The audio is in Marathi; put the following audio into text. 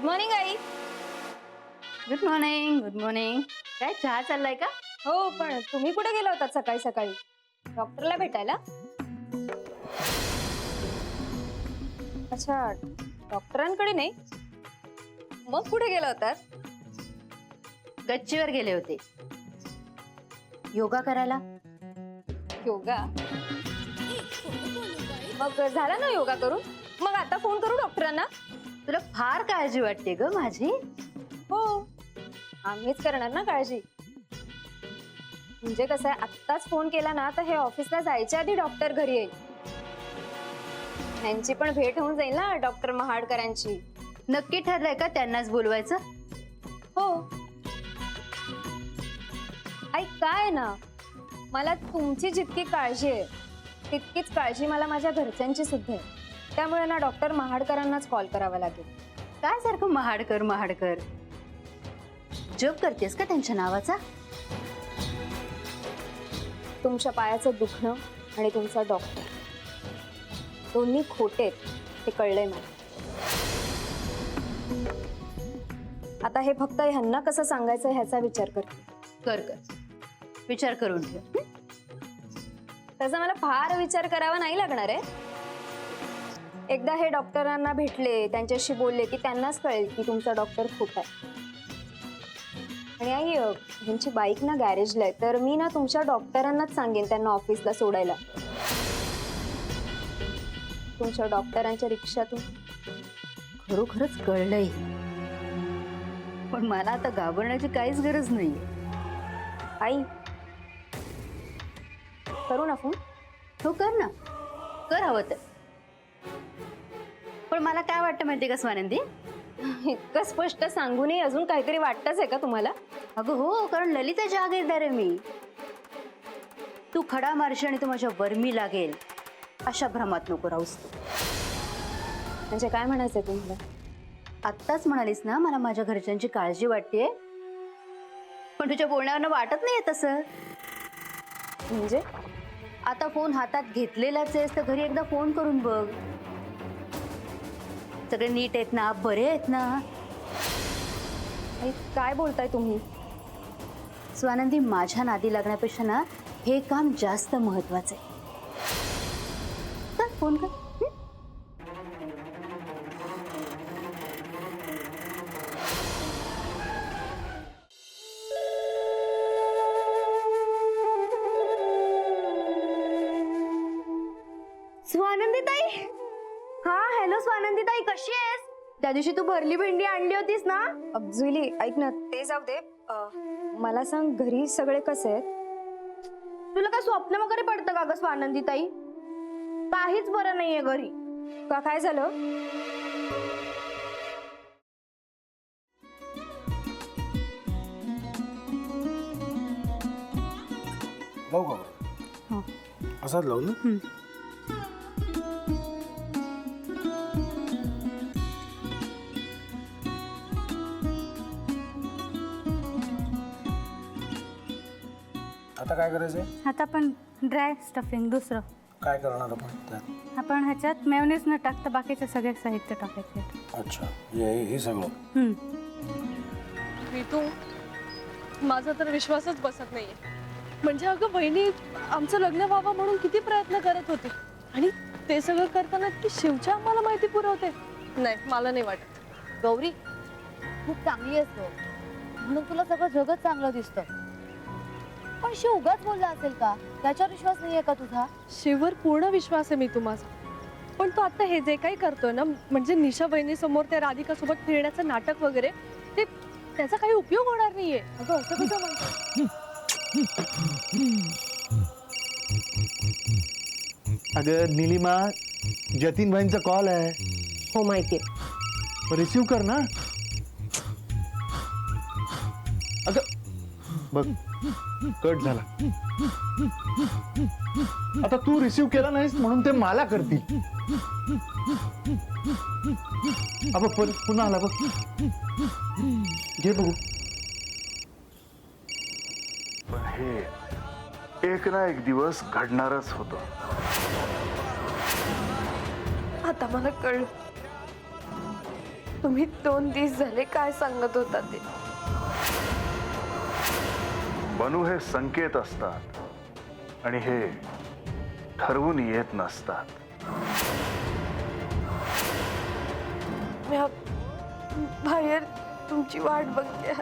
Good morning I. Good morning. Good morning. काय चहा चाललाय का? हो, पण तुम्ही कुठे गेला होतात सकाळी सकाळी? डॉक्टरला भेटायला? अच्छा, डॉक्टरांकडे नाही, मग कुठे गेला होतात? गच्चीवर गेले होते योगा करायला. योगा? मग झाला ना योगा करून? मग आता फोन करू डॉक्टरांना? तुला फार काळजी वाटते ग माझी. हो, आम्हीच करणार ना काळजी. म्हणजे कसं आहे, आत्ताच फोन केला ना तर हे ऑफिसला जायच्या आधी डॉक्टर घरी येईल. त्यांची पण भेट होऊन जाईल ना डॉक्टर महाडकरांची. नक्की ठरलंय का त्यांनाच बोलवायचं? हो. आई काय ना, मला तुमची जितकी काळजी आहे तितकीच काळजी मला माझ्या घरच्यांची सुद्धा आहे. त्यामुळे ना डॉक्टर महाडकरांनाच कॉल करावा लागेल. काय सारखं महाडकर महाडकर? जप करतेस का त्यांच्या नावाचा? तुमच्या पायाचं दुखणं आणि तुमचा डॉक्टर दोन्ही खोटे आहेत हे कळलंय मला. आता हे फक्त ह्यांना कसं सांगायचं ह्याचा विचार करते. कर कर विचार करून ठेव. त्याचा मला फार विचार करावा नाही लागणार आहे. एकदा हे डॉक्टरांना भेटले, त्यांच्याशी बोलले की त्यांनाच कळेल की तुमचा डॉक्टर खोटा आहे. आणि आई, ह्यांची बाईक ना गॅरेजला आहे, तर मी ना तुमच्या डॉक्टरांनाच सांगेन त्यांना ऑफिसला सोडायला. तुमच्या डॉक्टरांच्या रिक्षातून. खरोखरच कळलंय, पण मला आता घाबरण्याची काहीच गरज नाही. आई, करू ना फोन? हो कर ना, कर हवं तर. पण मला काय वाटतं माहितीये का स्वानंदी? इतकं स्पष्ट सांगूनही अजून काहीतरी वाटतच आहे का तुम्हाला? अगं हो, कारण ललिता जागीरदार आहे मी. तू खडा मारशी आणि तू माझ्या वर्मी लागेल अशा भ्रमात नको राहूस तू. म्हणजे काय म्हणायचंय तुम्हाला? आत्ताच म्हणालीस ना मला माझ्या घरच्यांची काळजी वाटतेय, पण तुझ्या बोलण्यावरनं वाटत नाहीये तसं. म्हणजे आता फोन हातात घेतलेलाच आहेस तर घरी एकदा फोन करून बघ. सगळे नीट आहेत ना, बरे आहेत ना? आई, काय बोलताय तुम्ही? स्वानंदी, माझ्या नादी लागण्यापेक्षा ना हे काम जास्त महत्वाचं आहे. चल फोन कर. स्वानंदीताई. हा, हॅलो स्वानंदीताई, कशी आहेस? त्या दिवशी तू भरली भेंडी आणली होतीस ना? जुली, ऐक ना, ते जाऊ दे. मला सांग, घरी सगळे कसे आहेत? तुला काय स्वप्न वगैरे पडतं का ग स्वानंदीताई? काहीच बरं नाहीये घरी. का, काय झालं? लावू का बरं? असाच लावू ना? आता काय करायचंय? आता आपण ड्राय स्टफिंग दुसरं काय करणार आपण त्यात? आपण ह्याच्यात मेयोनीज न टाकता बाकीचे सगळे साहित्य टाकायचे. अच्छा, हे सगळं. ऋतू, माझा तर विश्वासच बसत नाहीये. म्हणजे अगं बहिणी आमचं लग्न व्हावं म्हणून किती प्रयत्न करत होते, आणि ते सगळं करताना ती शिवच्या आम्हाला माहिती पुरवते. नाही, मला नाही वाटत. गौरी, खूप चांगली असतो म्हणून तुला सगळं जगत चांगलं दिसतं, पण शिव उगाच बोलला असेल का? त्याच्यावर विश्वास नाहीये का तुझा? शिववर पूर्ण विश्वास आहे मी माझा, पण तो आता हे जे काही करतोय ना, म्हणजे निशा बहिणी समोर त्या राधिका सोबत फिरण्याचं नाटक वगैरे, ते त्याचा काही उपयोग होणार नाहीये. अगं असं कसं म्हणतो? अगं निलिमा, जतीन भाईंचा कॉल आहे. हो माहितीये. रिसीव कर ना. अगं बघ, कट झाला. आता तू रिसीव केला नाहीस म्हणून ते मला करतील. अब पुन्हा आला बघ, घे बघू. पण हे एक ना एक दिवस घडणारच होतं. आता मला कळलं, तुम्ही 2 दिवस झाले काय सांगत होता ते? बनू हे संकेत असतात आणि हे ठरवून येत नसतात. मी बाहेर तुमची वाट बघते.